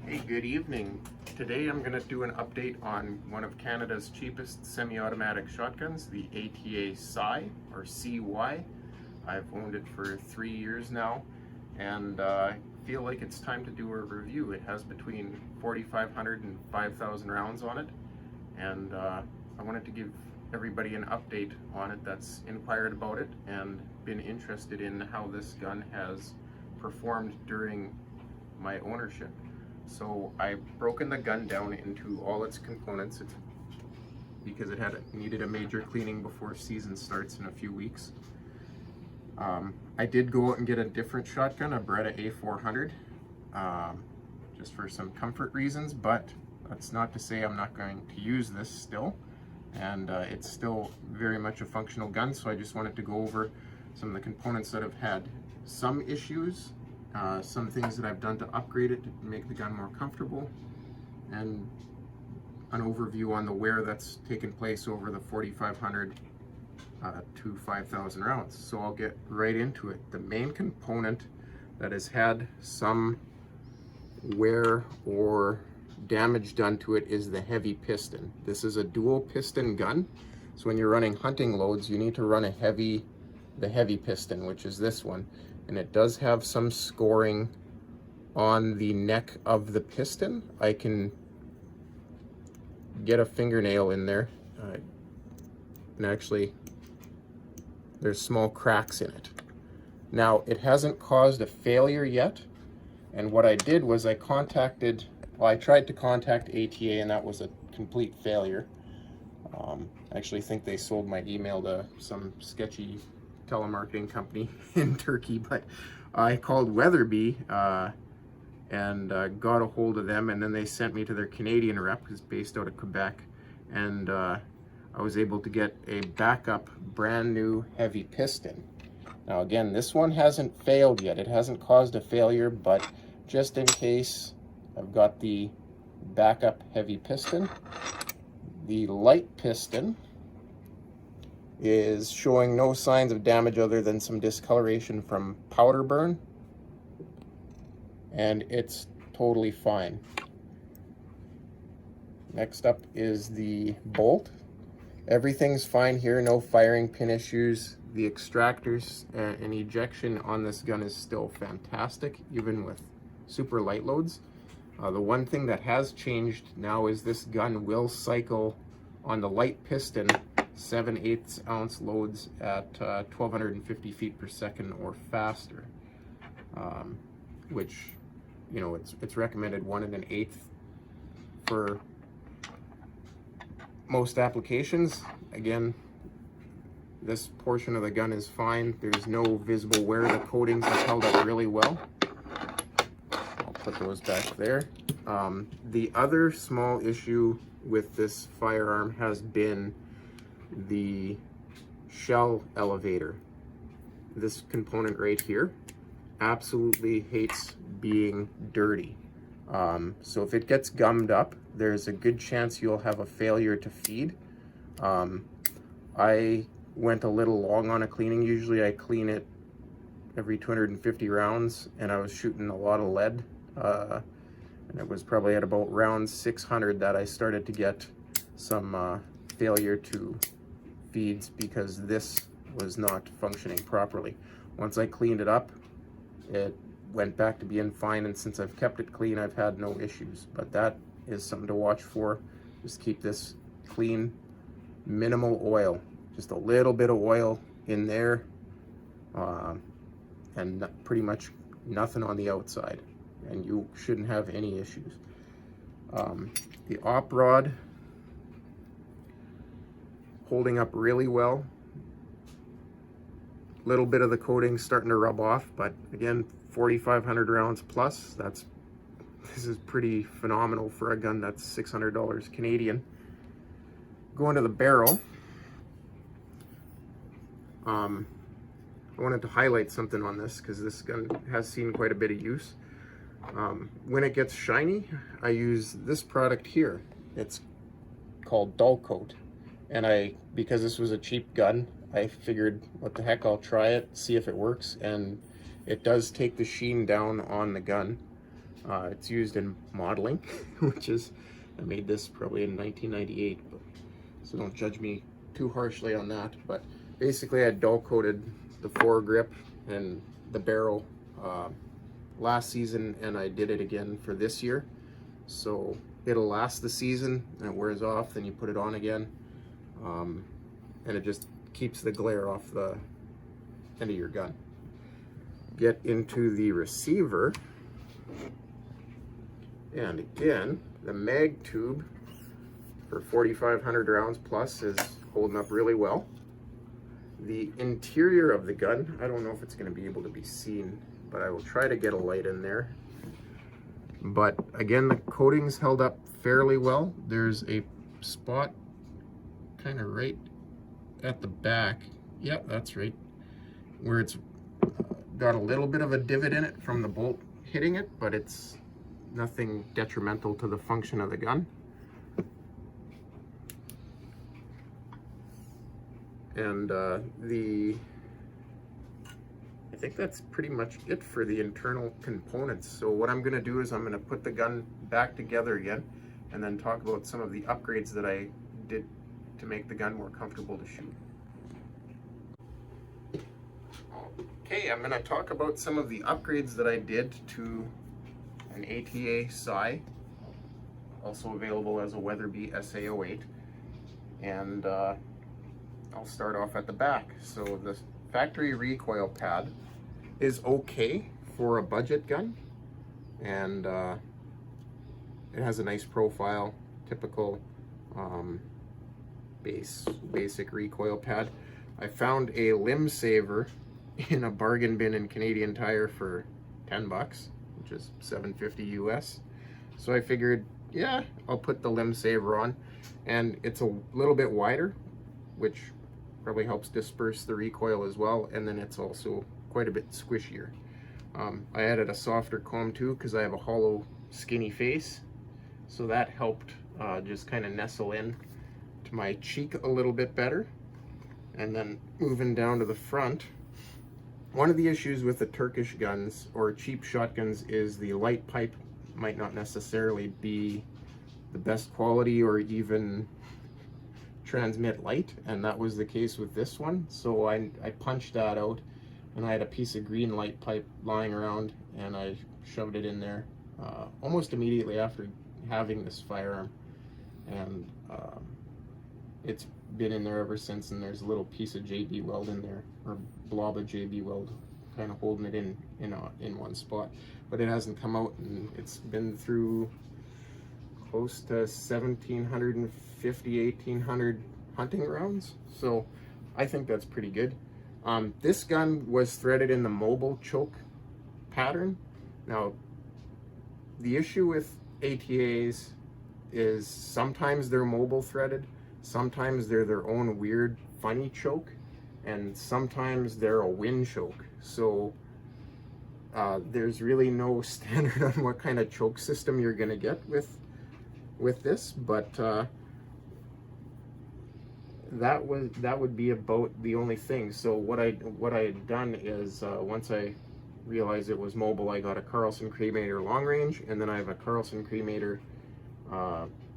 Hey, good evening. Today I'm going to do an update on one of Canada's cheapest semi-automatic shotguns, the ATA Psy, or CY. I've owned it for 3 years now, and I feel like it's time to do a review. It has between 4,500 and 5,000 rounds on it, and I wanted to give everybody an update on it that's inquired about it and been interested in how this gun has performed during my ownership. So I've broken the gun down into all its components because it needed a major cleaning before season starts in a few weeks. I did go out and get a different shotgun, a Beretta A400, just for some comfort reasons, but that's not to say I'm not going to use this still. And it's still very much a functional gun, so I just wanted to go over some of the components that have had some issues, some things that I've done to upgrade it to make the gun more comfortable, and an overview on the wear that's taken place over the 4,500 to 5,000 rounds. So I'll get right into it. The main component that has had some wear or damage done to it is the heavy piston. This is a dual piston gun, so when you're running hunting loads you need to run the heavy piston, which is this one, and it does have some scoring on the neck of the piston. I can get a fingernail in there, and actually there's small cracks in it. Now, it hasn't caused a failure yet, and what I did was I tried to contact ATA, and that was a complete failure. I actually think they sold my email to some sketchy telemarketing company in Turkey, but I called Weatherby and got a hold of them, and then they sent me to their Canadian rep, who's based out of Quebec, and I was able to get a backup brand new heavy piston. Now again, this one hasn't failed yet. It hasn't caused a failure, but just in case, I've got the backup heavy piston. The light piston is showing no signs of damage other than some discoloration from powder burn, and it's totally fine. Next up is the bolt. Everything's fine here, no firing pin issues. The extractors and ejection on this gun is still fantastic, even with super light loads. The one thing that has changed now is this gun will cycle on the light piston 7/8 ounce loads at 1,250 feet per second or faster, which, you know, it's recommended 1 1/8 for most applications. Again, this portion of the gun is fine. There's no visible wear. The coatings have held up really well. I'll put those back there. The other small issue with this firearm has been the shell elevator. This component right here absolutely hates being dirty. So if it gets gummed up, there's a good chance you'll have a failure to feed. I went a little long on a cleaning. Usually I clean it every 250 rounds, and I was shooting a lot of lead. And it was probably at about round 600 that I started to get some failure to feeds because this was not functioning properly. Once I cleaned it up, it went back to being fine, and since I've kept it clean, I've had no issues. But that is something to watch for. Just keep this clean, minimal oil, just a little bit of oil in there, and pretty much nothing on the outside, and you shouldn't have any issues. The op rod holding up really well. Little bit of the coating starting to rub off, but again, 4,500 rounds plus, this is pretty phenomenal for a gun that's $600 Canadian. Going to the barrel, I wanted to highlight something on this because this gun has seen quite a bit of use. When it gets shiny, I use this product here. It's called Dull Coat, and because this was a cheap gun, I figured, what the heck, I'll try it, see if it works, and it does take the sheen down on the gun. It's used in modeling, which is, I made this probably in 1998, so don't judge me too harshly on that. But basically I dull coated the foregrip and the barrel last season, and I did it again for this year. So it'll last the season, and it wears off, then you put it on again, and it just keeps the glare off the end of your gun. Get into the receiver, and again, the mag tube for 4,500 rounds plus is holding up really well. The interior of the gun, I don't know if it's going to be able to be seen, but I will try to get a light in there. But again, the coating's held up fairly well. There's a spot kind of right at the back. Yep, that's right, where it's got a little bit of a divot in it from the bolt hitting it, but it's nothing detrimental to the function of the gun. And I think that's pretty much it for the internal components. So what I'm gonna do is I'm gonna put the gun back together again and then talk about some of the upgrades that I did to make the gun more comfortable to shoot. Okay, I'm gonna talk about some of the upgrades that I did to an ATA Psi, also available as a Weatherby SA08. And I'll start off at the back. So the factory recoil pad is okay for a budget gun, and it has a nice profile, typical basic recoil pad. I found a limb saver in a bargain bin in Canadian Tire for 10 bucks, which is $7.50 US. So I figured, yeah, I'll put the limb saver on, and it's a little bit wider, which probably helps disperse the recoil as well, and then it's also quite a bit squishier. I added a softer comb too because I have a hollow, skinny face, so that helped just kind of nestle in to my cheek a little bit better. And then moving down to the front, one of the issues with the Turkish guns or cheap shotguns is the light pipe might not necessarily be the best quality or even transmit light, and that was the case with this one. So I punched that out, and I had a piece of green light pipe lying around, and I shoved it in there almost immediately after having this firearm, and it's been in there ever since. And there's a little piece of JB Weld in there, or blob of JB Weld, kind of holding it in one spot, but it hasn't come out, and it's been through close to 1,750, 1,800 hunting rounds. So I think that's pretty good. This gun was threaded in the mobile choke pattern. Now, the issue with ATAs is sometimes they're mobile threaded, sometimes they're their own weird, funny choke, and sometimes they're a wind choke. So there's really no standard on what kind of choke system you're gonna get with this, but that would be about the only thing. So what I had done is once I realized it was mobile, I got a Carlson cremator long range, and then I have a Carlson cremator,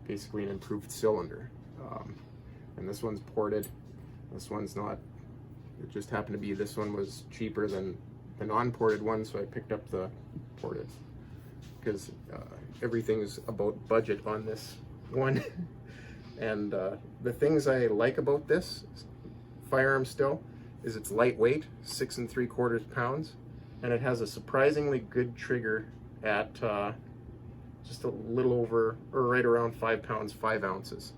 basically an improved cylinder, and this one's ported. This one's not. It just happened to be this one was cheaper than the non-ported one, so I picked up the ported because everything's about budget on this one. And the things I like about this firearm still is it's lightweight, 6 3/4 pounds, and it has a surprisingly good trigger at just a little over, or right around 5 pounds, 5 ounces.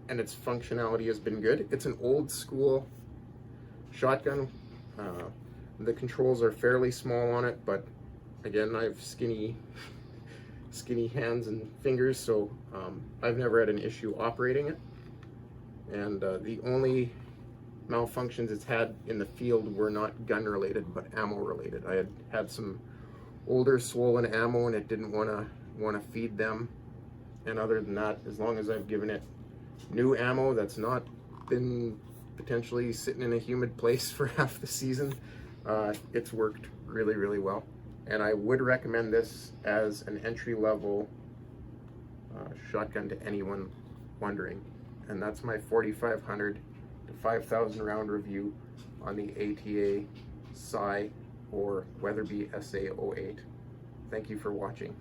And its functionality has been good. It's an old school shotgun. The controls are fairly small on it, but again, I have skinny hands and fingers, so I've never had an issue operating it. And the only malfunctions it's had in the field were not gun related, but ammo related. I had some older swollen ammo, and it didn't want to feed them. And other than that, as long as I've given it new ammo that's not been potentially sitting in a humid place for half the season, It's worked really well, and I would recommend this as an entry-level shotgun to anyone wondering. And that's my 4,500 to 5,000 round review on the ATA Psi or Weatherby SA-08. Thank you for watching.